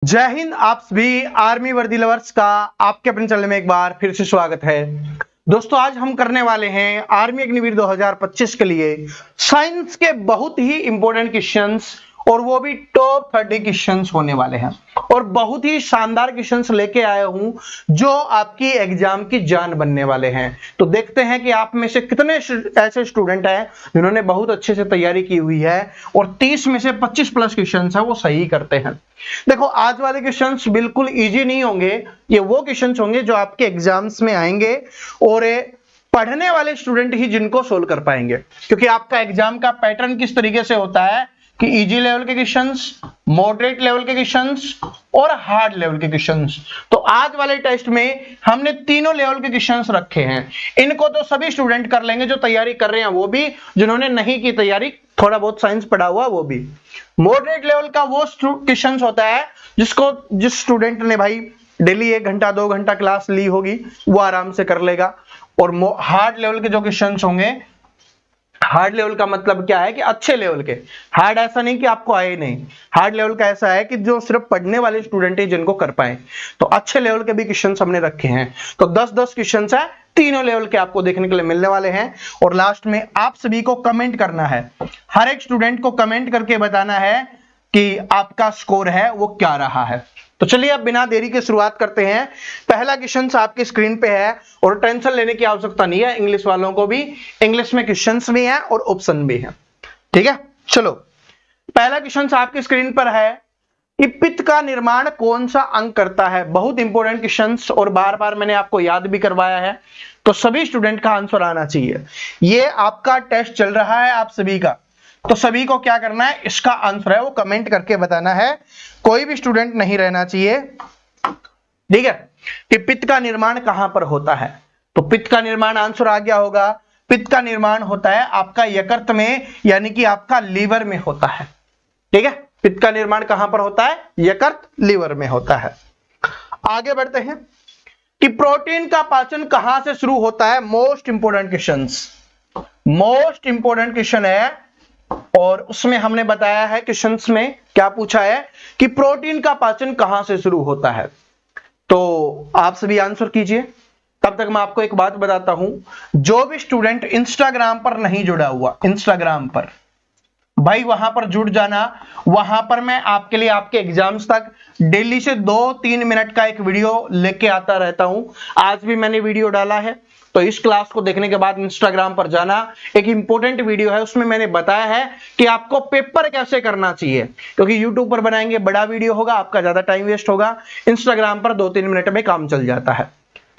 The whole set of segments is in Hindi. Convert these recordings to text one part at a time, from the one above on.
जय हिंद। आप सभी आर्मी वर्दी लवर्स का आपके अपने चैनल में एक बार फिर से स्वागत है। दोस्तों, आज हम करने वाले हैं आर्मी अग्निवीर 2025 के लिए साइंस के बहुत ही इंपॉर्टेंट क्वेश्चंस, और वो भी टॉप 30 क्वेश्चंस होने वाले हैं। और बहुत ही शानदार क्वेश्चंस लेके आया हूं जो आपकी एग्जाम की जान बनने वाले हैं। तो देखते हैं कि आप में से कितने ऐसे स्टूडेंट हैं जिन्होंने बहुत अच्छे से तैयारी की हुई है और 30 में से 25 प्लस क्वेश्चंस है वो सही करते हैं। देखो, आज वाले क्वेश्चंस बिल्कुल इजी नहीं होंगे, ये वो क्वेश्चंस होंगे जो आपके एग्जाम्स में आएंगे और पढ़ने वाले स्टूडेंट ही जिनको सोल्व कर पाएंगे। क्योंकि आपका एग्जाम का पैटर्न किस तरीके से होता है कि इजी लेवल के क्वेश्चंस, मॉडरेट लेवल के क्वेश्चंस और हार्ड लेवल के क्वेश्चंस। तो आज वाले टेस्ट में हमने तीनों लेवल के क्वेश्चंस रखे हैं। इनको तो सभी स्टूडेंट कर लेंगे जो तैयारी कर रहे हैं, वो भी जिन्होंने नहीं की तैयारी, थोड़ा बहुत साइंस पढ़ा हुआ वो भी। मॉडरेट लेवल का वो क्वेश्चंस होता है जिस स्टूडेंट ने भाई डेली 1 घंटा 2 घंटा क्लास ली होगी वो आराम से कर लेगा। और हार्ड लेवल के जो क्वेश्चंस होंगे, हार्ड लेवल का मतलब क्या है कि अच्छे लेवल के। हार्ड ऐसा नहीं कि आपको आए नहीं, हार्ड लेवल का ऐसा है कि जो सिर्फ पढ़ने वाले स्टूडेंट है जिनको कर पाए। तो अच्छे लेवल के भी क्वेश्चंस हमने रखे हैं। तो 10-10 क्वेश्चंस है, तीनों लेवल के आपको देखने के लिए मिलने वाले हैं। और लास्ट में आप सभी को कमेंट करना है, हर एक स्टूडेंट को कमेंट करके बताना है कि आपका स्कोर है वो क्या रहा है। तो चलिए अब बिना देरी के शुरुआत करते हैं। पहला क्वेश्चन आपकी स्क्रीन पे है और टेंशन लेने की आवश्यकता नहीं है, इंग्लिश वालों को भी इंग्लिश में क्वेश्चंस भी हैं और ऑप्शन भी हैं। ठीक है, चलो पहला क्वेश्चन आपकी स्क्रीन पर है कि पित्त का निर्माण कौन सा अंग करता है। बहुत इंपॉर्टेंट क्वेश्चंस और बार बार मैंने आपको याद भी करवाया है, तो सभी स्टूडेंट का आंसर आना चाहिए। ये आपका टेस्ट चल रहा है आप सभी का, तो सभी को क्या करना है, इसका आंसर है वो कमेंट करके बताना है। कोई भी स्टूडेंट नहीं रहना चाहिए, ठीक है, कि पित्त का निर्माण कहां पर होता है। तो पित्त का निर्माण आंसर आ गया होगा, पित्त का निर्माण होता है आपका यकृत में, यानी कि आपका लीवर में होता है। ठीक है, पित्त का निर्माण कहां पर होता है, यकृत लीवर में होता है। आगे बढ़ते हैं कि प्रोटीन का पाचन कहां से शुरू होता है। मोस्ट इंपोर्टेंट क्वेश्चन है और उसमें हमने बताया है क्वेश्चंस में क्या पूछा है कि प्रोटीन का पाचन कहां से शुरू होता है। तो आप सभी आंसर कीजिए। तब तक मैं आपको एक बात बताता हूं, जो भी स्टूडेंट इंस्टाग्राम पर नहीं जुड़ा हुआ, इंस्टाग्राम पर भाई वहां पर जुड़ जाना। वहां पर मैं आपके लिए आपके एग्जाम्स तक डेली से 2-3 मिनट का एक वीडियो लेके आता रहता हूं। आज भी मैंने वीडियो डाला है, तो इस क्लास को देखने के बाद इंस्टाग्राम पर जाना। एक इंपॉर्टेंट वीडियो है, उसमें मैंने बताया है कि आपको पेपर कैसे करना चाहिए। क्योंकि यूट्यूब पर बनाएंगे बड़ा वीडियो होगा, आपका ज्यादा टाइम वेस्ट होगा। इंस्टाग्राम पर 2-3 मिनट में काम चल जाता है।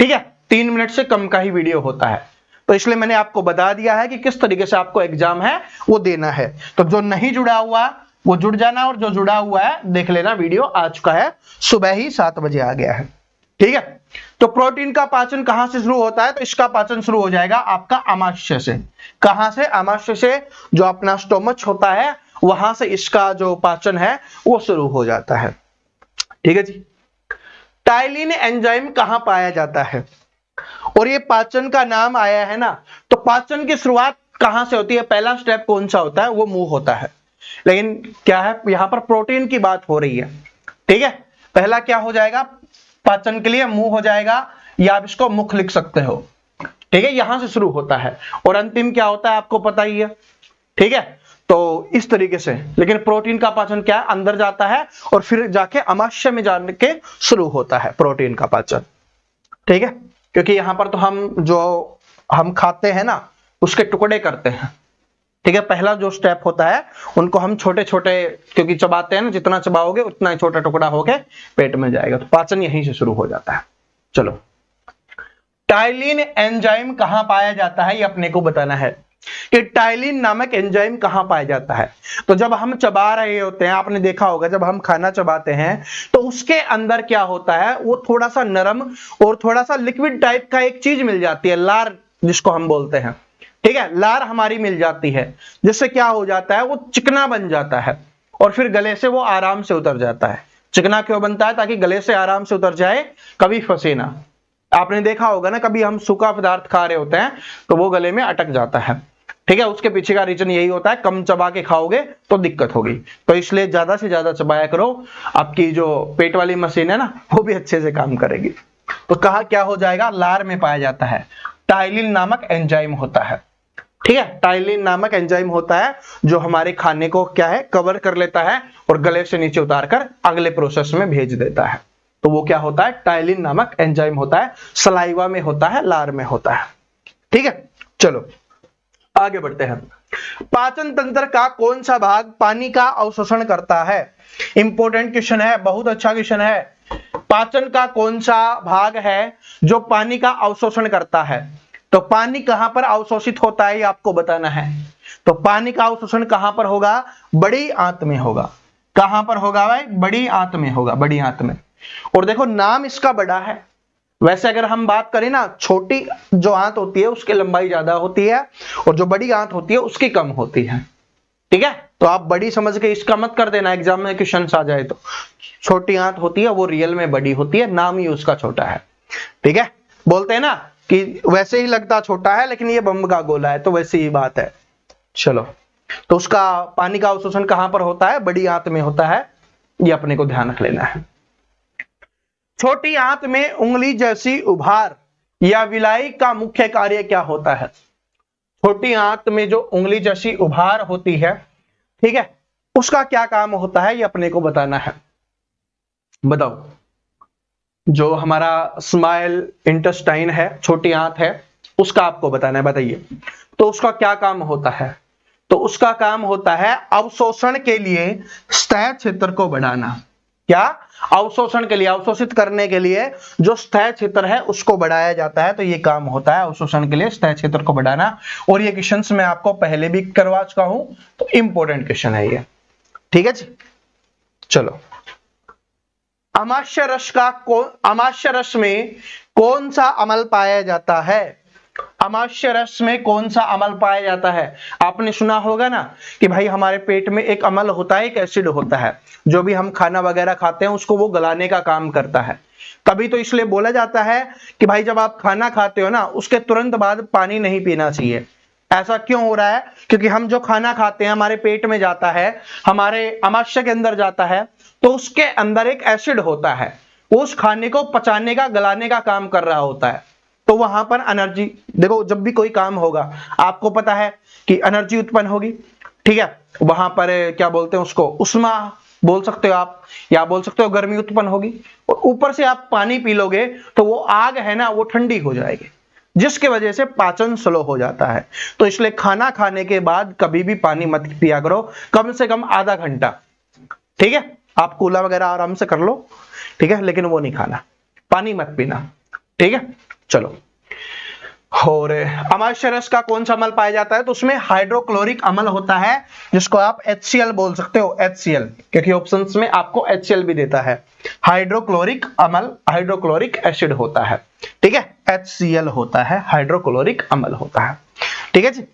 ठीक है, 3 मिनट से कम का ही वीडियो होता है। तो इसलिए मैंने आपको बता दिया है कि किस तरीके से आपको एग्जाम है वो देना है। तो जो नहीं जुड़ा हुआ वो जुड़ जाना, और जो जुड़ा हुआ है देख लेना, वीडियो आ चुका है, सुबह ही 7 बजे आ गया है। ठीक है, तो प्रोटीन का पाचन कहां से शुरू होता है, तो इसका पाचन शुरू हो जाएगा आपका आमाशय से। कहां से, आमाशय से, जो अपना स्टोमच होता है वहां से इसका जो पाचन है वो शुरू हो जाता है। ठीक है जी। टाइलिन एंजाइम कहां पाया जाता है, और ये पाचन का नाम आया है ना, तो पाचन की शुरुआत कहां से होती है, पहला स्टेप कौन सा होता है, वो मुंह होता है। लेकिन क्या है, यहां पर प्रोटीन की बात हो रही है। ठीक है, पहला क्या हो जाएगा, पाचन के लिए मुंह हो जाएगा, या आप इसको मुख लिख सकते हो। ठीक है, यहां से शुरू होता है और अंतिम क्या होता है आपको पता ही है। ठीक है, तो इस तरीके से। लेकिन प्रोटीन का पाचन क्या है, अंदर जाता है और फिर जाके आमाशय में जाने के शुरू होता है प्रोटीन का पाचन। ठीक है, क्योंकि यहां पर तो हम खाते हैं ना, उसके टुकड़े करते हैं। ठीक है, पहला जो स्टेप होता है उनको हम छोटे छोटे, क्योंकि चबाते हैं ना, जितना चबाओगे उतना ही छोटा टुकड़ा होके पेट में जाएगा। तो पाचन यहीं से शुरू हो जाता है। चलो, टाइलिन एंजाइम कहां पाया जाता है, ये अपने को बताना है कि टाइलिन नामक एंजाइम कहां पाया जाता है। तो जब हम चबा रहे होते हैं, आपने देखा होगा जब हम खाना चबाते हैं तो उसके अंदर क्या होता है, वो थोड़ा सा नरम और थोड़ा सा लिक्विड टाइप का एक चीज मिल जाती है, लार जिसको हम बोलते हैं। ठीक है, लार हमारी मिल जाती है, जिससे क्या हो जाता है, वो चिकना बन जाता है और फिर गले से वो आराम से उतर जाता है। चिकना क्यों बनता है, ताकि गले से आराम से उतर जाए, कभी फंसे ना। आपने देखा होगा ना, कभी हम सूखा पदार्थ खा रहे होते हैं तो वो गले में अटक जाता है। ठीक है, उसके पीछे का रीजन यही होता है, कम चबा के खाओगे तो दिक्कत होगी, तो इसलिए ज्यादा से ज्यादा चबाया करो, आपकी जो पेट वाली मशीन है ना वो भी अच्छे से काम करेगी। तो कहा क्या हो जाएगा, लार में पाया जाता है, टाइलिन नामक एंजाइम होता है। ठीक है, टाइलिन नामक एंजाइम होता है जो हमारे खाने को क्या है, कवर कर लेता है और गले से नीचे उतारकर अगले प्रोसेस में भेज देता है। तो वो क्या होता है, टाइलिन नामक एंजाइम होता है, सलाइवा में होता है, लार में होता है। ठीक है, चलो आगे बढ़ते हैं। पाचन तंत्र का कौन सा भाग पानी का अवशोषण करता है? इंपॉर्टेंट क्वेश्चन है, बहुत अच्छा क्वेश्चन है। पाचन का कौन सा भाग है जो पानी का अवशोषण करता है? तो पानी कहां पर अवशोषित होता है ये आपको बताना है। तो पानी का अवशोषण कहां पर होगा, बड़ी आंत में होगा। कहां पर होगा भाई, बड़ी आंत में होगा, बड़ी आंत में। और देखो नाम इसका बड़ा है, वैसे अगर हम बात करें ना, छोटी जो आंत होती है उसकी लंबाई ज्यादा होती है और जो बड़ी आंत होती है उसकी कम होती है। ठीक है, तो आप बड़ी समझ के इसका मत कर देना, एग्जाम में क्वेश्चन आ जाए तो। छोटी आंत होती है वो रियल में बड़ी होती है, नाम ही उसका छोटा है। ठीक है, बोलते हैं ना कि वैसे ही लगता छोटा है लेकिन ये बम का गोला है, तो वैसे ही बात है। चलो, तो उसका पानी का अवशोषण कहां पर होता है, बड़ी आंत में होता है, ये अपने को ध्यान रख लेना है। छोटी आंत में उंगली जैसी उभार या विलाई का मुख्य कार्य क्या होता है? छोटी आंत में जो उंगली जैसी उभार होती है, ठीक है, उसका क्या काम होता है ये अपने को बताना है। बताओ, जो हमारा स्मॉल इंटेस्टाइन है, छोटी आंत है, उसका आपको बताना है, बताइए। तो उसका क्या काम होता है? तो उसका काम होता है अवशोषण के लिए सतह क्षेत्र को बढ़ाना। क्या? अवशोषण के लिए, अवशोषित करने के लिए जो सतह क्षेत्र है उसको बढ़ाया जाता है, तो ये काम होता है अवशोषण के लिए सतह क्षेत्र को बढ़ाना। और ये क्वेश्चन मैं आपको पहले भी करवा चुका हूं, तो इंपॉर्टेंट क्वेश्चन है ये। ठीक है जी, चलो। अमाशय रस में कौन सा अम्ल पाया जाता है? अमाशय रस में कौन सा अम्ल पाया जाता है? आपने सुना होगा ना कि भाई हमारे पेट में एक अम्ल होता है, एक एसिड होता है, जो भी हम खाना वगैरह खाते हैं उसको वो गलाने का काम करता है। तभी तो इसलिए बोला जाता है कि भाई जब आप खाना खाते हो ना, उसके तुरंत बाद पानी नहीं पीना चाहिए। ऐसा क्यों हो रहा है? क्योंकि हम जो खाना खाते हैं हमारे पेट में जाता है, हमारे अमाशय के अंदर जाता है, तो उसके अंदर एक एसिड होता है, उस खाने को पचाने का, गलाने का काम कर रहा होता है। तो वहां पर एनर्जी, देखो जब भी कोई काम होगा आपको पता है कि एनर्जी उत्पन्न होगी। ठीक है, वहां पर क्या बोलते हैं उसको, उष्मा बोल सकते हो आप, या बोल सकते हो गर्मी उत्पन्न होगी। और ऊपर से आप पानी पी लोगे तो वो आग है ना, वो ठंडी हो जाएगी, जिसके वजह से पाचन स्लो हो जाता है। तो इसलिए खाना खाने के बाद कभी भी पानी मत पिया करो, कम से कम आधा घंटा। ठीक है, आप कूला वगैरह आराम से कर लो, ठीक है, लेकिन वो नहीं खाना, पानी मत पीना। ठीक है, चलो। और अमाशय रस का कौन सा अम्ल पाया जाता है? तो उसमें हाइड्रोक्लोरिक अम्ल होता है, जिसको आप HCl बोल सकते हो, HCl, क्योंकि ऑप्शंस में आपको HCl भी देता है। हाइड्रोक्लोरिक अम्ल, हाइड्रोक्लोरिक एसिड होता है। ठीक है, HCl होता है, हाइड्रोक्लोरिक अम्ल होता है। ठीक है जी।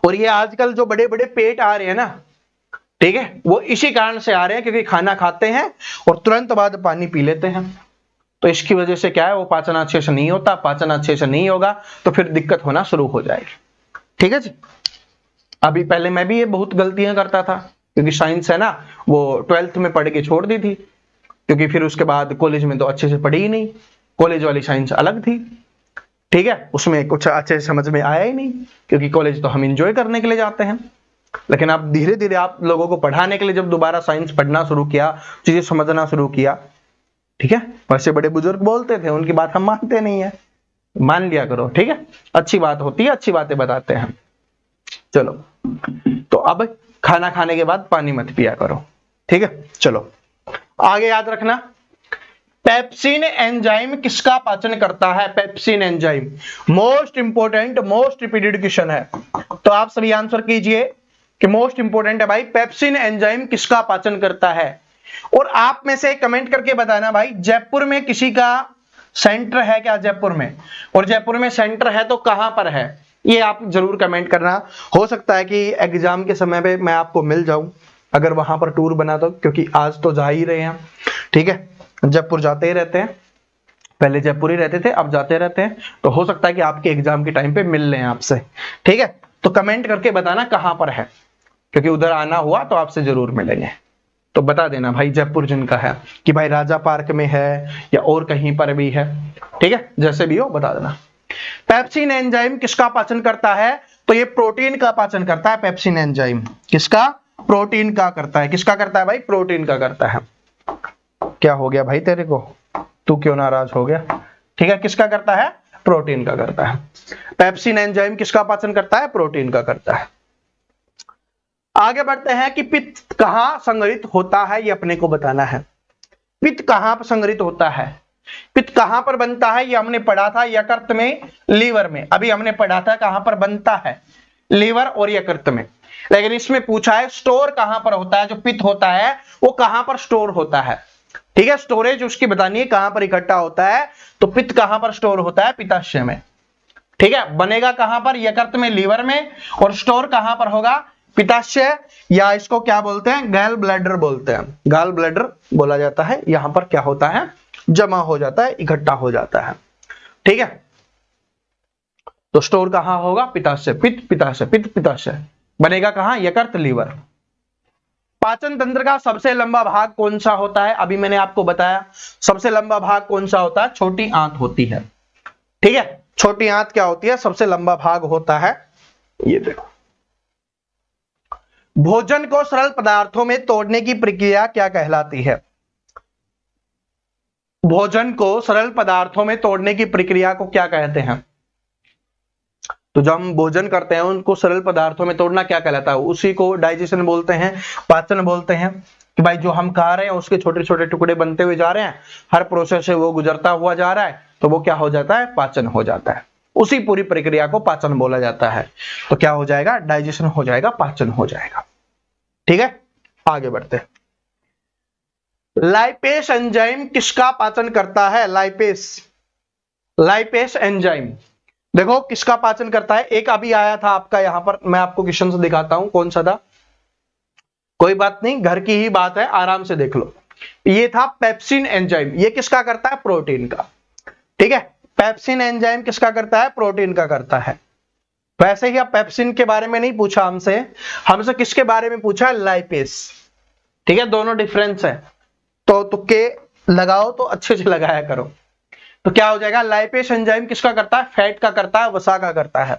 और ये आजकल जो बड़े बड़े पेट आ रहे हैं ना, ठीक है, वो इसी कारण से आ रहे हैं क्योंकि खाना खाते हैं और तुरंत बाद पानी पी लेते हैं। तो इसकी वजह से क्या है, वो पाचन अच्छे से नहीं होता, पाचन अच्छे से नहीं होगा तो फिर दिक्कत होना शुरू हो जाएगी। ठीक है जी। अभी पहले मैं भी ये बहुत गलतियां करता था, क्योंकि साइंस है ना वो 12th में पढ़ के छोड़ दी थी, क्योंकि फिर उसके बाद कॉलेज में तो अच्छे से पढ़ी ही नहीं, कॉलेज वाली साइंस अलग थी। ठीक है, उसमें कुछ अच्छे से समझ में आया ही नहीं, क्योंकि कॉलेज तो हम इंजॉय करने के लिए जाते हैं। लेकिन अब धीरे धीरे आप लोगों को पढ़ाने के लिए जब दोबारा साइंस पढ़ना शुरू किया, चीजें समझना शुरू किया, ठीक है, वैसे बड़े बुजुर्ग बोलते थे, उनकी बात हम मानते नहीं है, मान लिया करो। ठीक है, अच्छी बात होती है, अच्छी बातें बताते हैं। चलो, तो अब खाना खाने के बाद पानी मत पिया करो। ठीक है, चलो आगे याद रखना, पेप्सिन एंजाइम किसका पाचन करता है? Pepsin enzyme most important, most repeated question है, तो आप सभी आंसर कीजिए कि मोस्ट इंपोर्टेंट है भाई, पेप्सिन एंजाइम किसका पाचन करता है? और आप में से कमेंट करके बताना भाई, जयपुर में किसी का सेंटर है क्या? जयपुर में, और जयपुर में सेंटर है तो कहां पर है, ये आप जरूर कमेंट करना। हो सकता है कि एग्जाम के समय पे मैं आपको मिल जाऊं, अगर वहां पर टूर बना तो, क्योंकि आज तो जा ही रहे हैं। ठीक है, जयपुर जाते ही रहते हैं, पहले जयपुर ही रहते थे, अब जाते रहते हैं, तो हो सकता है कि आपके एग्जाम के टाइम पे मिल लें आपसे। ठीक है, तो कमेंट करके बताना कहां पर है, क्योंकि उधर आना हुआ तो आपसे जरूर मिलेंगे। तो बता देना भाई जयपुर जिनका है कि भाई राजा पार्क में है या और कहीं पर भी है, ठीक है, जैसे भी हो बता देना। पेप्सिन एंजाइम किसका पाचन करता है? तो ये प्रोटीन का पाचन करता है। पेप्सिन एंजाइम किसका? प्रोटीन का करता है। किसका करता है भाई? प्रोटीन का करता है। क्या हो गया भाई तेरे को, तू क्यों नाराज हो गया? ठीक है, किसका करता है? प्रोटीन का करता है। पेप्सिन एंजाइम किसका पाचन करता है? प्रोटीन का करता है। आगे बढ़ते हैं कि पित्त कहां संग्रहित होता है, ये अपने को बताना है। पित्त कहां पर संग्रहित होता है, पित्त कहां पर बनता है, ये हमने पढ़ा था यकृत में, लीवर में। अभी हमने पढ़ा था कहां पर बनता है, लीवर और यकृत में। लेकिन इसमें पूछा है स्टोर कहां पर होता है, जो पित्त होता है वो कहां पर स्टोर होता है। ठीक है, स्टोरेज उसकी बतानी है कहां पर इकट्ठा होता है। तो पित्त कहां पर स्टोर होता है? पित्ताशय में। ठीक है, बनेगा कहां पर? यकृत में, लीवर में। और स्टोर कहां पर होगा? पित्ताशय, या इसको क्या बोलते हैं? गैल ब्लैडर बोलते हैं। गैल ब्लैडर बोला जाता है। यहां पर क्या होता है? जमा हो जाता है, इकट्ठा हो जाता है। ठीक है, तो स्टोर कहां होगा? पित्ताशय। पित्त पित्ताशय, पित्त पित्ताशय। बनेगा कहां? यकृत, लीवर। पाचन तंत्र का सबसे लंबा भाग कौन सा होता है? अभी मैंने आपको बताया सबसे लंबा भाग कौन सा होता है? छोटी आंत होती है। ठीक है, छोटी आंत क्या होती है? सबसे लंबा भाग होता है। ये देखो, भोजन को सरल पदार्थों में तोड़ने की प्रक्रिया क्या कहलाती है? भोजन को सरल पदार्थों में तोड़ने की प्रक्रिया को क्या कहते हैं? तो जब हम भोजन करते हैं उनको सरल पदार्थों में तोड़ना क्या कहलाता है? उसी को डाइजेशन बोलते हैं, पाचन बोलते हैं। कि भाई जो हम खा रहे हैं उसके छोटे छोटे टुकड़े बनते हुए जा रहे हैं, हर प्रोसेस से वो गुजरता हुआ जा रहा है, तो वो क्या हो जाता है? पाचन हो जाता है। उसी पूरी प्रक्रिया को पाचन बोला जाता है। तो क्या हो जाएगा? डाइजेशन हो जाएगा, पाचन हो जाएगा। ठीक है, आगे बढ़ते हैं। लाइपेस एंजाइम किसका पाचन करता है? लाइपेस, लाइपेस एंजाइम देखो किसका पाचन करता है। एक अभी आया था आपका, यहां पर मैं आपको क्वेश्चन से दिखाता हूं कौन सा था। कोई बात नहीं, घर की ही बात है, आराम से देख लो। ये था पेप्सिन एंजाइम। ये किसका करता है? प्रोटीन का। ठीक है, पेप्सिन एंजाइम किसका करता है? प्रोटीन का करता है। वैसे ही अब पेप्सिन के बारे में नहीं पूछा हमसे, हमसे किसके बारे में पूछा? लाइपेस। ठीक है, दोनों डिफरेंस है, तो तुक्के लगाओ तो अच्छे से लगाया करो। तो क्या हो जाएगा? लाइपेस एंजाइम किसका करता है? फैट का करता है, वसा का करता है।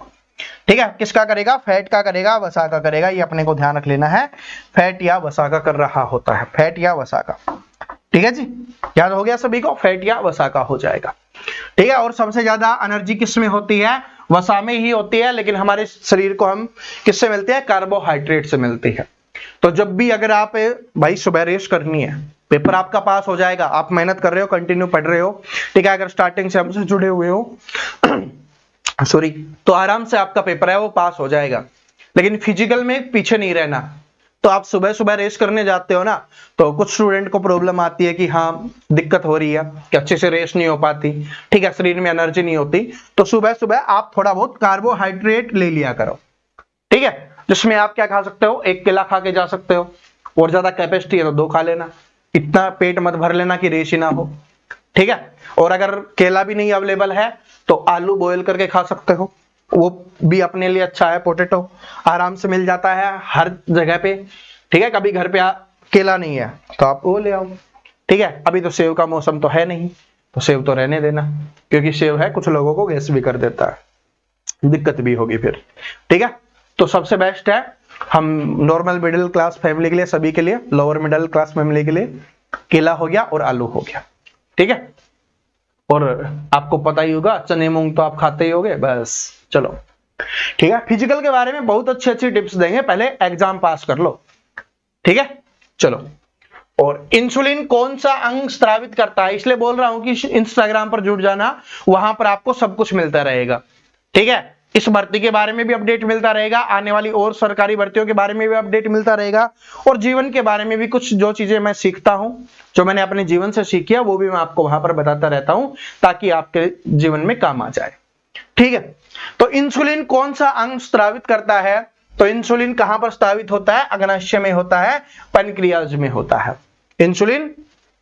ठीक है, किसका करेगा? फैट का करेगा, वसा का करेगा। ये अपने को ध्यान रख लेना है, फैट या वसा का कर रहा होता है, फैट या वसा का। ठीक है जी, याद हो गया सभी को? फैट या वसा का हो जाएगा। ठीक है, और सबसे ज्यादा एनर्जी किस में होती है? वसा में ही होती है। लेकिन हमारे शरीर को हम किससे मिलती है? कार्बोहाइड्रेट से मिलती है। तो जब भी अगर आप भाई सुबह रेस करनी है, पेपर आपका पास हो जाएगा, आप मेहनत कर रहे हो, कंटिन्यू पढ़ रहे हो, ठीक है, अगर स्टार्टिंग से हमसे जुड़े हुए हो सॉरी, तो आराम से आपका पेपर है वो पास हो जाएगा। लेकिन फिजिकल में पीछे नहीं रहना। तो आप सुबह सुबह रेस करने जाते हो ना, तो कुछ स्टूडेंट को प्रॉब्लम आती है कि हाँ दिक्कत हो रही है कि अच्छे से रेस नहीं हो पाती, ठीक है, शरीर में एनर्जी नहीं होती। तो सुबह सुबह आप थोड़ा बहुत कार्बोहाइड्रेट ले लिया करो। ठीक है, जिसमें आप क्या खा सकते हो? एक केला खा के जा सकते हो, और ज्यादा कैपेसिटी है तो 2 खा लेना। इतना पेट मत भर लेना कि रेस ही ना हो। ठीक है, और अगर केला भी नहीं अवेलेबल है तो आलू बॉयल करके खा सकते हो, वो भी अपने लिए अच्छा है। पोटैटो आराम से मिल जाता है हर जगह पे। ठीक है, कभी घर पे केला नहीं है तो आप वो ले आओ। ठीक है, अभी तो सेव का मौसम तो है नहीं, तो सेव तो रहने देना, क्योंकि सेव है कुछ लोगों को गैस भी कर देता है, दिक्कत भी होगी फिर। ठीक है, तो सबसे बेस्ट है हम नॉर्मल मिडिल क्लास फैमिली के लिए, सभी के लिए, लोअर मिडिल क्लास फैमिली के लिए केला हो गया और आलू हो गया। ठीक है, और आपको पता ही होगा चने मूंग तो आप खाते ही होगे। बस चलो, ठीक है, फिजिकल के बारे में बहुत अच्छी अच्छी टिप्स देंगे, पहले एग्जाम पास कर लो। ठीक है, चलो। और इंसुलिन कौन सा अंग स्रावित करता है? इसलिए बोल रहा हूं कि इंस्टाग्राम पर जुड़ जाना, वहां पर आपको सब कुछ मिलता रहेगा। ठीक है, इस भर्ती के बारे में भी अपडेट मिलता रहेगा, आने वाली और सरकारी भर्तियों के बारे में भी अपडेट मिलता रहेगा, और जीवन के बारे में भी कुछ जो चीजें मैं सीखता हूं, जो मैंने अपने जीवन से सीखी है, वो भी मैं आपको वहां पर बताता रहता हूं, ताकि आपके जीवन में काम आ जाए। ठीक है, तो इंसुलिन कौन सा अंग स्रावित करता है? तो इंसुलिन कहां पर स्रावित होता है? अग्नाशय में होता है, पैनक्रियाज में होता है। इंसुलिन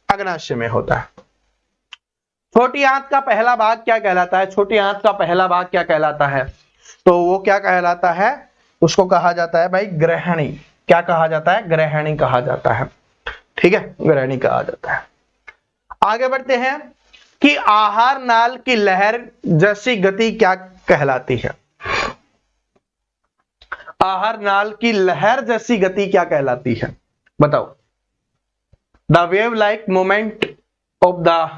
अग्नाशय में होता है। छोटी आंत का पहला भाग क्या कहलाता है? छोटी आंत का पहला भाग क्या कहलाता है? तो वो क्या कहलाता है? उसको कहा जाता है भाई ग्रहणी। क्या कहा जाता है? ग्रहणी कहा जाता है। ठीक है, ग्रहणी कहा जाता है। आगे बढ़ते हैं कि आहार नाल की लहर जैसी गति क्या कहलाती है? आहार नाल की लहर जैसी गति क्या कहलाती है? बताओ। The wave like moment of the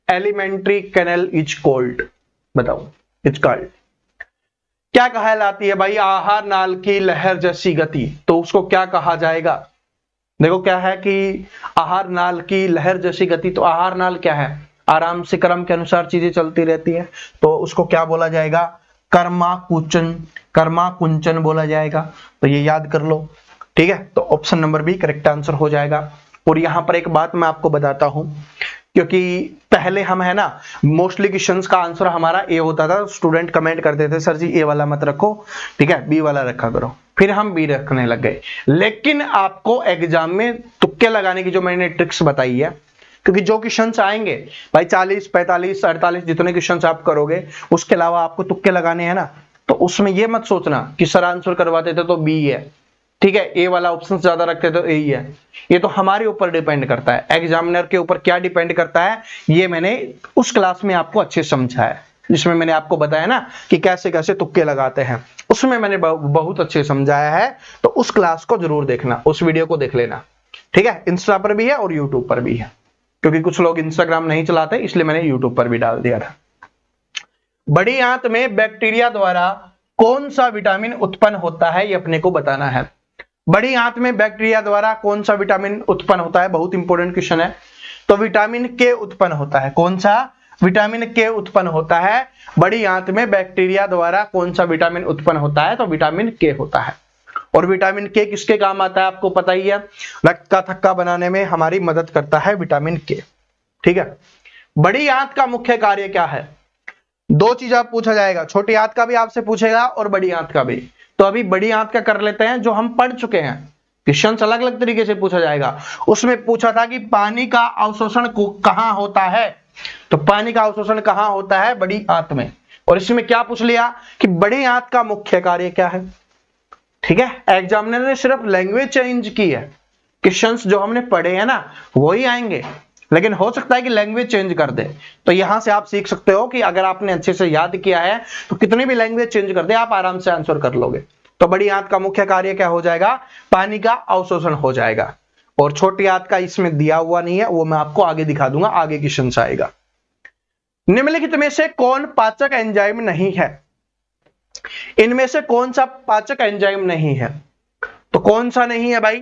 elementary canal is called. बताओ, इज कॉल्ड क्या कहलाती है भाई? आहार नाल की लहर जैसी गति, तो उसको क्या कहा जाएगा? देखो क्या है कि आहार नाल की लहर जैसी गति, तो आहार नाल क्या है? आराम से क्रम के अनुसार चीजें चलती रहती है, तो उसको क्या बोला जाएगा? कर्माकुंचन, कर्माकुंचन बोला जाएगा। तो ये याद कर लो। ठीक है, तो option number B correct answer हो जाएगा। और यहां पर एक बात मैं आपको बताता हूं, क्योंकि पहले हम है ना मोस्टली क्वेश्चंस का आंसर हमारा ए होता था, स्टूडेंट कमेंट करते थे सर जी ए वाला मत रखो, ठीक है बी वाला रखा करो, फिर हम बी रखने लग गए। लेकिन आपको एग्जाम में तुक्के लगाने की जो मैंने ट्रिक्स बताई है, क्योंकि जो क्वेश्चंस आएंगे भाई 40, 45, 48 जितने क्वेश्चंस आप करोगे, उसके अलावा आपको तुक्के लगाने हैं ना, तो उसमें ये मत सोचना कि सर आंसर करवाते थे तो बी है, ठीक है ए वाला ऑप्शन ज्यादा रखते तो ए ही है। ये तो हमारे ऊपर डिपेंड करता है, एग्जामिनर के ऊपर क्या डिपेंड करता है, ये मैंने उस क्लास में आपको अच्छे से समझाया है, जिसमें मैंने आपको बताया ना कि कैसे कैसे तुक्के लगाते हैं, उसमें मैंने बहुत अच्छे समझाया है। तो उस क्लास को जरूर देखना, उस वीडियो को देख लेना। ठीक है, इंस्टा पर भी है और यूट्यूब पर भी है, क्योंकि कुछ लोग इंस्टाग्राम नहीं चलाते, इसलिए मैंने यूट्यूब पर भी डाल दिया था। बड़ी आंत में बैक्टीरिया द्वारा कौन सा विटामिन उत्पन्न होता है, ये अपने को बताना है। बड़ी आंत में बैक्टीरिया द्वारा कौन सा विटामिन उत्पन्न होता है? बहुत इंपॉर्टेंट क्वेश्चन है। तो विटामिन के उत्पन्न होता है। कौन सा? विटामिन के उत्पन्न होता है। बड़ी आंत में बैक्टीरिया द्वारा कौन सा विटामिन उत्पन्न होता है? तो विटामिन के होता है। और विटामिन के किसके काम आता है आपको पता ही है, रक्त का थक्का बनाने में हमारी मदद करता है विटामिन के। ठीक है, बड़ी आंत का मुख्य कार्य क्या है? दो चीज आप पूछा जाएगा, छोटी आंत का भी आपसे पूछेगा और बड़ी आंत का भी। तो अभी बड़ी आंत का कर लेते हैं, जो हम पढ़ चुके हैं, क्वेश्चन अलग अलग तरीके से पूछा जाएगा। उसमें पूछा था कि पानी का अवशोषण कहां होता है, तो पानी का अवशोषण कहां होता है? बड़ी आंत में। और इसमें क्या पूछ लिया कि बड़ी आंत का मुख्य कार्य क्या है। ठीक है, एग्जामिनर ने सिर्फ लैंग्वेज चेंज की है, क्वेश्चंस जो हमने पढ़े हैं ना वही आएंगे, लेकिन हो सकता है कि लैंग्वेज चेंज कर दे। तो यहां से आप सीख सकते हो कि अगर आपने अच्छे से याद किया है तो कितनी भी लैंग्वेज चेंज कर दे आप आराम से आंसर कर लोगे। तो बड़ी आंत का मुख्य कार्य क्या हो जाएगा? पानी का अवशोषण हो जाएगा। और छोटी आंत का इसमें दिया हुआ नहीं है, वो मैं आपको आगे दिखा दूंगा, आगे क्वेश्चन आएगा। निम्नलिखित में से कौन पाचक एंजाइम नहीं है? इनमें से कौन सा पाचक एंजाइम नहीं है? तो कौन सा नहीं है भाई?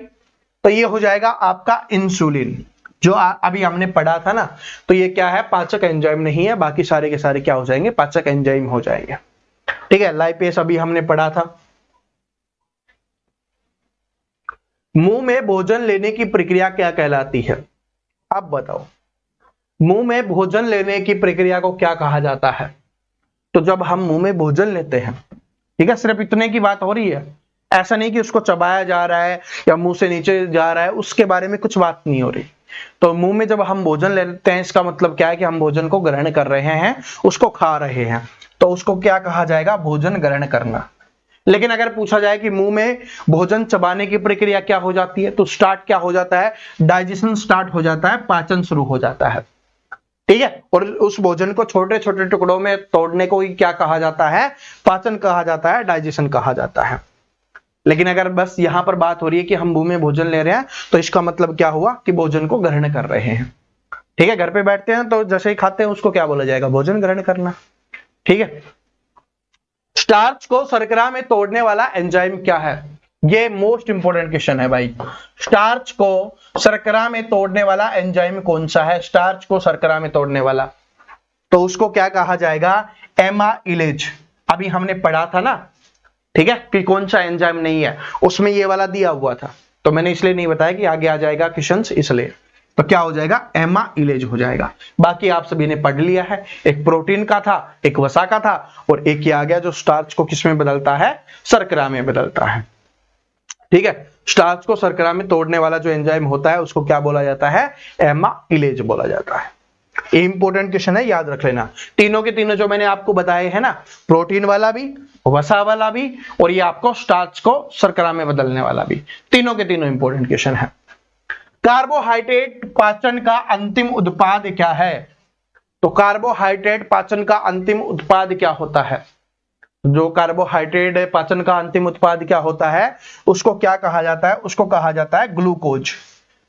तो ये हो जाएगा आपका इंसुलिन, जो अभी हमने पढ़ा था ना। तो ये क्या है? पाचक एंजाइम नहीं है, बाकी सारे के सारे क्या हो जाएंगे? पाचक एंजाइम हो जाएंगे। ठीक है, लाइपेस अभी हमने पढ़ा था। मुंह में भोजन लेने की प्रक्रिया क्या कहलाती है? अब बताओ, मुंह में भोजन लेने की प्रक्रिया को क्या कहा जाता है? तो जब हम मुंह में भोजन लेते हैं, ठीक है, सिर्फ इतने की बात हो रही है, ऐसा नहीं कि उसको चबाया जा रहा है या मुंह से नीचे जा रहा है, उसके बारे में कुछ बात नहीं हो रही। तो मुंह में जब हम भोजन लेते हैं, इसका मतलब क्या है कि हम भोजन को ग्रहण कर रहे हैं, उसको खा रहे हैं, तो उसको क्या कहा जाएगा? भोजन ग्रहण करना। लेकिन अगर पूछा जाए कि मुंह में भोजन चबाने की प्रक्रिया क्या हो जाती है, तो स्टार्ट क्या हो जाता है? डाइजेशन स्टार्ट हो जाता है, पाचन शुरू हो जाता है। ठीक है, और उस भोजन को छोटे छोटे टुकड़ों में तोड़ने को ही क्या कहा जाता है? पाचन कहा जाता है, डाइजेशन कहा जाता है। लेकिन अगर बस यहां पर बात हो रही है कि हम मुंह में भोजन ले रहे हैं, तो इसका मतलब क्या हुआ कि भोजन को ग्रहण कर रहे हैं। ठीक है, घर पे बैठते हैं तो जैसे ही खाते हैं उसको क्या बोला जाएगा? भोजन ग्रहण करना। ठीक है, स्टार्च को शर्करा में तोड़ने वाला एंजाइम क्या है? ये मोस्ट इंपोर्टेंट क्वेश्चन है भाई। स्टार्च को शर्करा में तोड़ने वाला एंजाइम कौन सा है? स्टार्च को शर्करा में तोड़ने वाला, तो उसको क्या कहा जाएगा? एमाइलेज। अभी हमने पढ़ा था ना, ठीक है, कि कौन सा एंजाइम नहीं है, उसमें ये वाला दिया हुआ था, तो मैंने इसलिए नहीं बताया कि आगे आ जाएगा क्वेश्चंस, इसलिए। तो क्या हो जाएगा? एमाइलेज हो जाएगा। बाकी आप सभी ने पढ़ लिया है, एक प्रोटीन का था, एक वसा का था, और एक ये आ गया जो स्टार्च को किसमें बदलता है? शर्करा में बदलता है। ठीक है, स्टार्च को शर्करा में तोड़ने वाला जो एंजाइम होता है उसको क्या बोला जाता है? एमाइलेज बोला जाता है। इंपॉर्टेंट क्वेश्चन है, याद रख लेना। तीनों के तीनों जो मैंने आपको बताए हैं ना, प्रोटीन वाला भी, वसा वाला भी, और ये आपको स्टार्च को शर्करा में बदलने वाला भी, तीनों के तीनों इंपॉर्टेंट क्वेश्चन है। कार्बोहाइड्रेट पाचन का अंतिम उत्पाद क्या है? तो कार्बोहाइड्रेट पाचन का अंतिम उत्पाद क्या होता है? जो कार्बोहाइड्रेट पाचन का अंतिम उत्पाद क्या होता है, उसको क्या कहा जाता है? उसको कहा जाता है ग्लूकोज।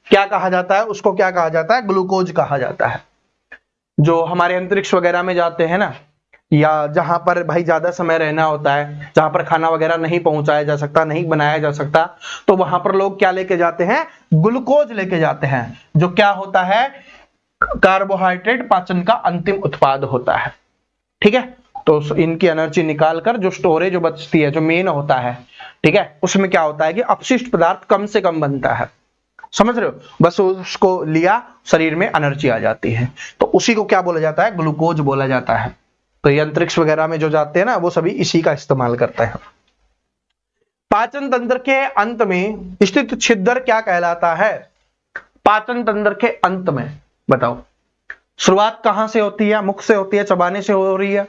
क्या कहा जाता है? उसको क्या कहा जाता है? ग्लूकोज कहा जाता है। जो हमारे अंतरिक्ष वगैरह में जाते हैं ना, या जहां पर भाई ज्यादा समय रहना होता है, जहां पर खाना वगैरह नहीं पहुंचाया जा सकता, नहीं बनाया जा सकता, तो वहां पर लोग क्या लेके जाते हैं? ग्लूकोज लेके जाते हैं, जो क्या होता है? कार्बोहाइड्रेट पाचन का अंतिम उत्पाद होता है। ठीक है, तो इनकी एनर्जी निकालकर जो स्टोरेज बचती है, जो मेन होता है, ठीक है, उसमें क्या होता है कि अपशिष्ट पदार्थ कम से कम बनता है। समझ रहे हो? बस उसको लिया, शरीर में एनर्जी आ जाती है, तो उसी को क्या बोला जाता है? ग्लूकोज बोला जाता है। तो ये अंतरिक्ष वगैरह में जो जाते हैं ना, वो सभी इसी का इस्तेमाल करते हैं। पाचन तंत्र के अंत में स्थित छिद्र क्या कहलाता है? पाचन तंत्र के अंत में बताओ, शुरुआत कहां से होती है? मुख से होती है, चबाने से हो रही है,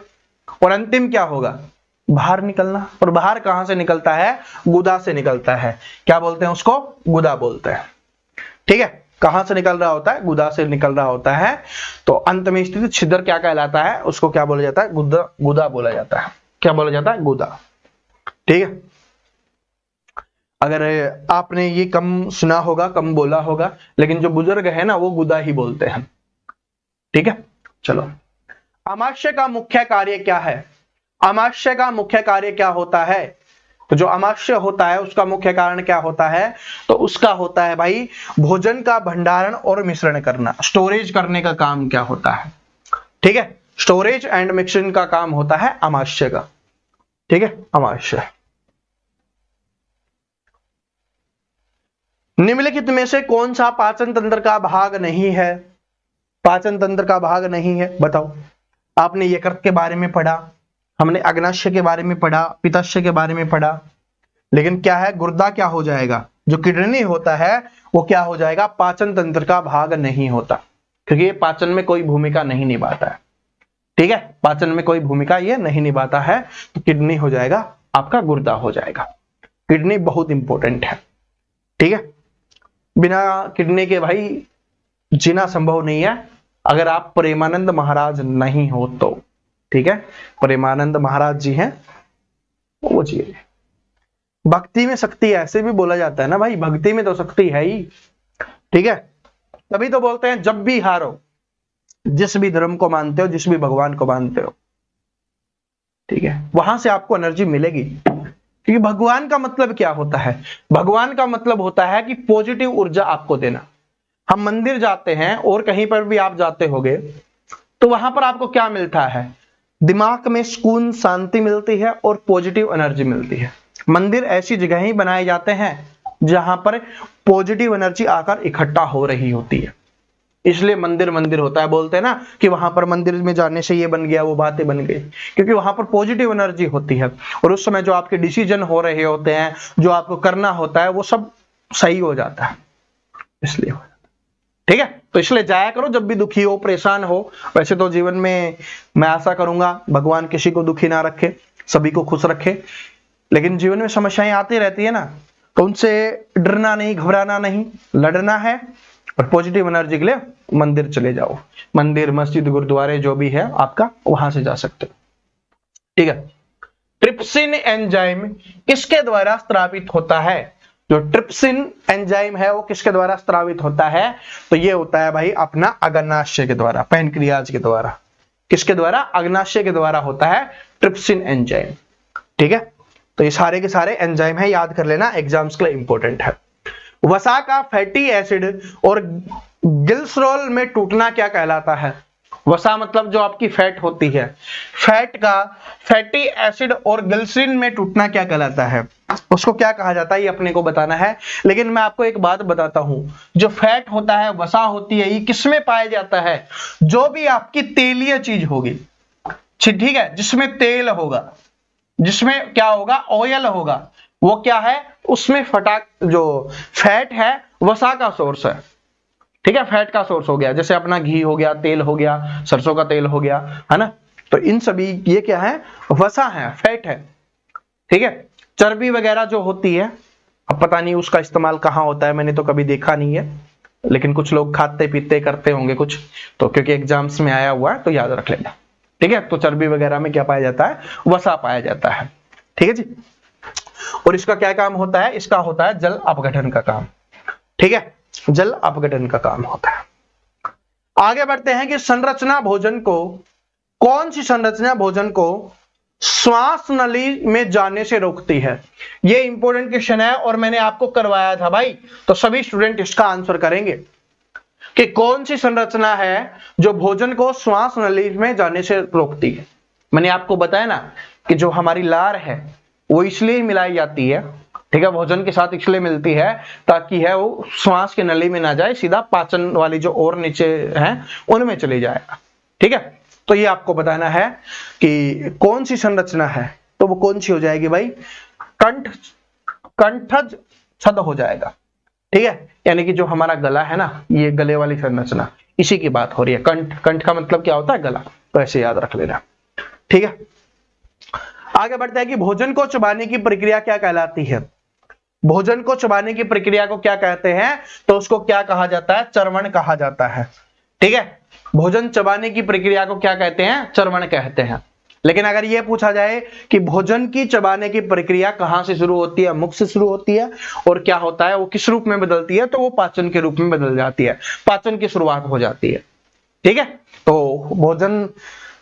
और अंतिम क्या होगा? बाहर निकलना। और बाहर कहां से निकलता है? गुदा से निकलता है। क्या बोलते हैं उसको? गुदा बोलते हैं। ठीक है, कहां से निकल रहा होता है? गुदा से निकल रहा होता है। तो अंत में स्थित छिद्र क्या कहलाता है? उसको क्या बोला जाता है? गुदा बोला जाता है। क्या बोला जाता है? गुदा। ठीक है, अगर आपने ये कम सुना होगा, कम बोला होगा, लेकिन जो बुजुर्ग है ना, वो गुदा ही बोलते हैं। ठीक है, चलो। आमाशय का मुख्य कार्य क्या है? आमाशय का मुख्य कार्य क्या होता है? तो जो आमाशय होता है उसका मुख्य कारण क्या होता है? तो उसका होता है भाई भोजन का भंडारण और मिश्रण करना, स्टोरेज करने का काम क्या होता है? ठीक है, स्टोरेज एंड मिक्सिंग का काम होता है आमाशय का। ठीक है, आमाशय। निम्नलिखित में से कौन सा पाचन तंत्र का भाग नहीं है? पाचन तंत्र का भाग नहीं है, बताओ। आपने यकृत के बारे में पढ़ा, हमने अग्नाशय के बारे में पढ़ा, पित्ताशय के बारे में पढ़ा, लेकिन क्या है? गुर्दा क्या हो जाएगा? जो किडनी होता है वो क्या हो जाएगा? पाचन तंत्र का भाग नहीं होता, क्योंकि ये पाचन में कोई भूमिका नहीं निभाता है। ठीक है, पाचन में कोई भूमिका ये नहीं निभाता है, तो किडनी हो जाएगा आपका, गुर्दा हो जाएगा। किडनी बहुत इंपॉर्टेंट है। ठीक है, बिना किडनी के भाई जीना संभव नहीं है, अगर आप प्रेमानंद महाराज नहीं हो तो। ठीक है, प्रेमानंद महाराज जी हैं, वो जी। भक्ति में शक्ति ऐसे भी बोला जाता है ना भाई, भक्ति में तो शक्ति है ही। ठीक है, तभी तो बोलते हैं जब भी हारो, जिस भी धर्म को मानते हो, जिस भी भगवान को मानते हो, ठीक है, वहां से आपको एनर्जी मिलेगी। क्योंकि भगवान का मतलब क्या होता है? भगवान का मतलब होता है कि पॉजिटिव ऊर्जा आपको देना। हम मंदिर जाते हैं और कहीं पर भी आप जाते होगे, तो वहां पर आपको क्या मिलता है? दिमाग में सुकून, शांति मिलती है और पॉजिटिव एनर्जी मिलती है। मंदिर ऐसी जगह ही बनाए जाते हैं जहां पर पॉजिटिव एनर्जी आकर इकट्ठा हो रही होती है, इसलिए मंदिर मंदिर होता है। बोलते हैं ना कि वहां पर मंदिर में जाने से ये बन गया, वो बातें बन गई, क्योंकि वहां पर पॉजिटिव एनर्जी होती है, और उस समय जो आपके डिसीजन हो रहे होते हैं, जो आपको करना होता है, वो सब सही हो जाता है, इसलिए। ठीक है, तो इसलिए जाया करो जब भी दुखी हो, परेशान हो। वैसे तो जीवन में मैं आशा करूंगा भगवान किसी को दुखी ना रखे, सभी को खुश रखे, लेकिन जीवन में समस्याएं आती रहती है ना, तो उनसे डरना नहीं, घबराना नहीं, लड़ना है, और पॉजिटिव एनर्जी के लिए मंदिर चले जाओ। मंदिर, मस्जिद, गुरुद्वारे जो भी है आपका, वहां से जा सकते हो। ठीक है, ट्रिप्सिन एंजाइम किसके द्वारा स्रावित होता है? जो ट्रिप्सिन एंजाइम है वो किसके द्वारा स्रावित होता है? तो ये होता है भाई अपना अग्नाशय के द्वारा, पैनक्रियाज के द्वारा। किसके द्वारा? अग्नाशय के द्वारा होता है ट्रिप्सिन एंजाइम। ठीक है, तो ये सारे के सारे एंजाइम है, याद कर लेना, एग्जाम्स के लिए इंपॉर्टेंट है। वसा का फैटी एसिड और ग्लिसरॉल में टूटना क्या कहलाता है? वसा मतलब जो आपकी फैट होती है, फैट का फैटी एसिड और ग्लिसरीन में टूटना क्या कहलाता है? उसको क्या कहा जाता है, ये अपने को बताना है। लेकिन मैं आपको एक बात बताता हूं, जो फैट होता है, वसा होती है, ये किसमें पाया जाता है? जो भी आपकी तेलीय चीज होगी, ठीक है, जिसमें तेल होगा, जिसमें क्या होगा? ऑयल होगा, वो क्या है? उसमें जो फैट है वसा का सोर्स है। ठीक है, फैट का सोर्स हो गया, जैसे अपना घी हो गया, तेल हो गया, सरसों का तेल हो गया, है ना। तो इन सभी ये क्या है, वसा है, फैट है। ठीक है, चर्बी वगैरह जो होती है, अब पता नहीं उसका इस्तेमाल कहाँ होता है, मैंने तो कभी देखा नहीं है, लेकिन कुछ लोग खाते पीते करते होंगे कुछ, तो क्योंकि एग्जाम्स में आया हुआ है तो याद रख लेना। ठीक है, तो चर्बी वगैरह में क्या पाया जाता है, वसा पाया जाता है। ठीक है जी, और इसका क्या काम होता है, इसका होता है जल अपघटन का काम। ठीक है, जल अपघटन का काम होता है। आगे बढ़ते हैं कि संरचना भोजन को, कौन सी संरचना भोजन को श्वास नली में जाने से रोकती है। ये इंपॉर्टेंट क्वेश्चन है और मैंने आपको करवाया था भाई, तो सभी स्टूडेंट इसका आंसर करेंगे कि कौन सी संरचना है जो भोजन को श्वास नली में जाने से रोकती है। मैंने आपको बताया ना कि जो हमारी लार है वो इसलिए मिलाई जाती है, ठीक है, भोजन के साथ इसलिए मिलती है ताकि है वो श्वास के नली में ना जाए, सीधा पाचन वाली जो और नीचे है उनमें चली जाएगा। ठीक है, तो ये आपको बताना है कि कौन सी संरचना है, तो वो कौन सी हो जाएगी भाई, कंठज छद हो जाएगा। ठीक है, यानी कि जो हमारा गला है ना, ये गले वाली संरचना, इसी की बात हो रही है। कंठ, कंठ का मतलब क्या होता है, गला, तो ऐसे याद रख लेना। ठीक है, आगे बढ़ते हैं कि भोजन को चबाने की प्रक्रिया क्या कहलाती है। भोजन को चबाने की प्रक्रिया को क्या कहते हैं, तो उसको क्या कहा जाता है, चर्वण कहा जाता है। ठीक है, भोजन चबाने की प्रक्रिया को क्या कहते हैं, चर्वण कहते हैं। लेकिन अगर यह पूछा जाए कि भोजन की चबाने की प्रक्रिया कहां से शुरू होती है, मुख से शुरू होती है, और क्या होता है, वो किस रूप में बदलती है, तो वो पाचन के रूप में बदल जाती है, पाचन की शुरुआत हो जाती है। ठीक है, तो भोजन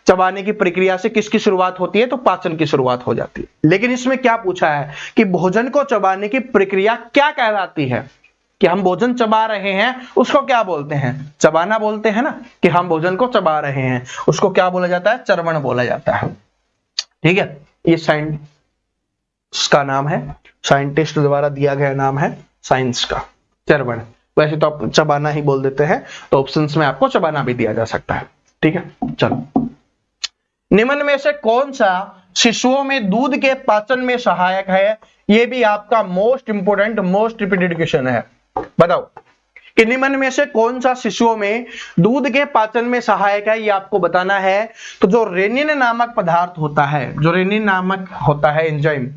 चबाने की प्रक्रिया से किसकी शुरुआत होती है, तो पाचन की शुरुआत हो जाती है। लेकिन इसमें क्या पूछा है कि भोजन को चबाने की प्रक्रिया क्या कहलाती है, कि हम भोजन चबा रहे हैं उसको क्या बोलते हैं, चबाना बोलते हैं ना, कि हम भोजन को चबा रहे हैं उसको क्या बोला जाता है, चर्वण बोला जाता है। ठीक है, ये साइंस का नाम है, साइंटिस्ट द्वारा दिया गया नाम है साइंस का, चर्वण। वैसे तो आप चबाना ही बोल देते हैं, तो ऑप्शंस में आपको चबाना भी दिया जा सकता है। ठीक है, चलो, निम्न में से कौन सा शिशुओं में दूध के पाचन में सहायक है, यह भी आपका most important, most repeated question है। बताओ कि निम्न में से कौन सा शिशुओं में दूध के पाचन में सहायक है, ये आपको बताना है। तो जो रेनिन नामक पदार्थ होता है, जो रेनिन नामक होता है एंजाइम,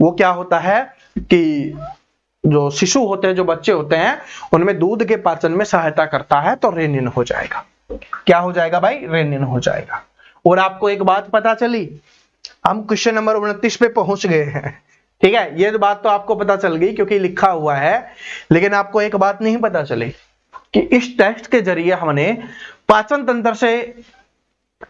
वो क्या होता है कि जो शिशु होते हैं, जो बच्चे होते हैं, उनमें दूध के पाचन में सहायता करता है, तो रेनिन हो जाएगा। क्या हो जाएगा भाई, रेनिन हो जाएगा। और आपको एक बात पता चली, हम क्वेश्चन नंबर 29 पे पहुंच गए हैं। ठीक है, ये बात तो आपको पता चल गई क्योंकि लिखा हुआ है, लेकिन आपको एक बात नहीं पता चली कि इस टेस्ट के जरिए हमने पाचन तंत्र से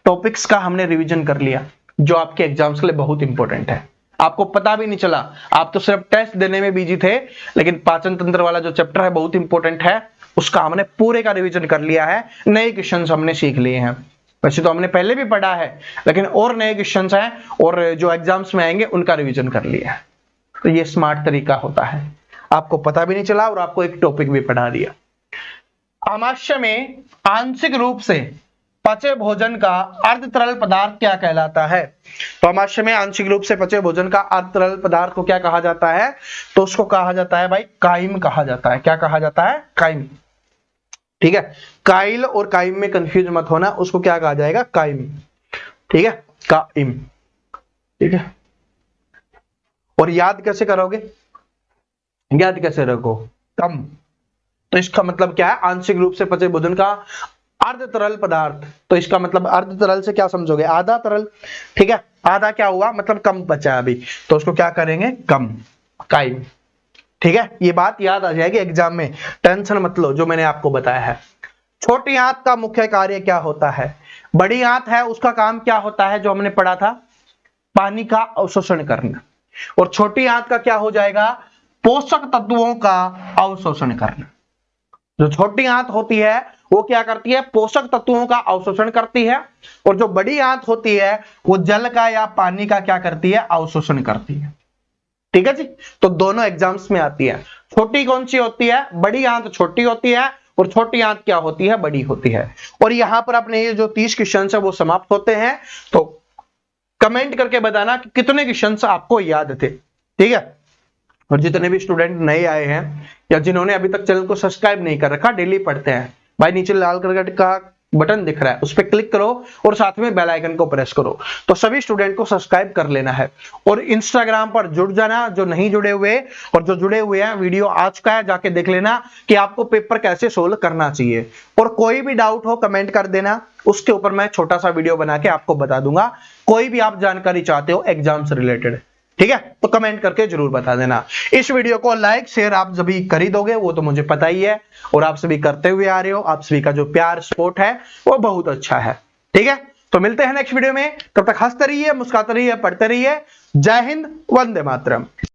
टॉपिक्स का हमने रिवीजन कर लिया, जो आपके एग्जाम्स के लिए बहुत इंपॉर्टेंट है। आपको पता भी नहीं चला, आप तो सिर्फ टेस्ट देने में बिजी थे, लेकिन पाचन तंत्र वाला जो चैप्टर है बहुत इंपॉर्टेंट है, उसका हमने पूरे का रिवीजन कर लिया है, नए क्वेश्चंस हमने सीख लिए हैं। वैसे तो हमने पहले भी पढ़ा है, लेकिन और नए क्वेश्चंस हैं और जो एग्जाम्स में आएंगे उनका रिवीजन कर लिया है। तो ये स्मार्ट तरीका होता है, आपको पता भी नहीं चला और आपको एक टॉपिक भी पढ़ा दिया। आमाशय में आंशिक रूप से पचे भोजन का अर्ध तरल पदार्थ क्या कहलाता है। तो आमाशय में आंशिक रूप से पचे भोजन का अर्ध तरल पदार्थ को क्या कहा जाता है, तो उसको कहा जाता है भाई काइम कहा जाता है। क्या कहा जाता है, काइम। ठीक है, काइल और काइम में कंफ्यूज मत होना, उसको क्या कहा जाएगा, काइम। ठीक है, काइम। ठीक है, और याद कैसे करोगे, याद कैसे रखो, कम। तो इसका मतलब क्या है, आंशिक रूप से पचे भोजन का अर्ध तरल पदार्थ, तो इसका मतलब अर्ध तरल से क्या समझोगे, आधा तरल। ठीक है, आधा क्या हुआ, मतलब कम बचा अभी, तो उसको क्या करेंगे, कम, काइम। ठीक है, ये बात याद आ जाएगी एग्जाम में, टेंशन मत लो, जो मैंने आपको बताया है। छोटी आंत का मुख्य कार्य क्या होता है, बड़ी आंत है उसका काम क्या होता है, जो हमने पढ़ा था, पानी का अवशोषण करना, और छोटी आंत का क्या हो जाएगा, पोषक तत्वों का अवशोषण करना। जो छोटी आंत होती है वो क्या करती है, पोषक तत्वों का अवशोषण करती है, और जो बड़ी आंत होती है वो जल का या पानी का क्या करती है, अवशोषण करती है। ठीक है जी, तो दोनों एग्जाम्स में आती है। छोटी कौन सी होती है, बड़ी आंत छोटी होती है, और छोटी आंत क्या होती है, बड़ी होती है। और यहां पर अपने ये जो 30 क्वेश्चन है वो समाप्त होते हैं, तो कमेंट करके बताना कि कितने क्वेश्चन आपको याद थे। ठीक है, और जितने भी स्टूडेंट नए आए हैं या जिन्होंने अभी तक चैनल को सब्सक्राइब नहीं कर रखा, डेली पढ़ते हैं भाई, नीचे लाल कलर का बटन दिख रहा है, उस पर क्लिक करो और साथ में बेल आइकन को प्रेस करो। तो सभी स्टूडेंट को सब्सक्राइब कर लेना है और इंस्टाग्राम पर जुड़ जाना, जो नहीं जुड़े हुए, और जो जुड़े हुए हैं वीडियो आ चुका है, जाके देख लेना कि आपको पेपर कैसे सोल्व करना चाहिए। और कोई भी डाउट हो कमेंट कर देना, उसके ऊपर मैं छोटा सा वीडियो बना के आपको बता दूंगा। कोई भी आप जानकारी चाहते हो एग्जाम से रिलेटेड, ठीक है, तो कमेंट करके जरूर बता देना। इस वीडियो को लाइक शेयर आप सभी कर ही दोगे, वो तो मुझे पता ही है, और आप सभी करते हुए आ रहे हो। आप सभी का जो प्यार सपोर्ट है वो बहुत अच्छा है, ठीक है। तो मिलते हैं नेक्स्ट वीडियो में, तब तक हंसते रहिए, मुस्कुराते रहिए, पढ़ते रहिए। जय हिंद, वंदे मातरम।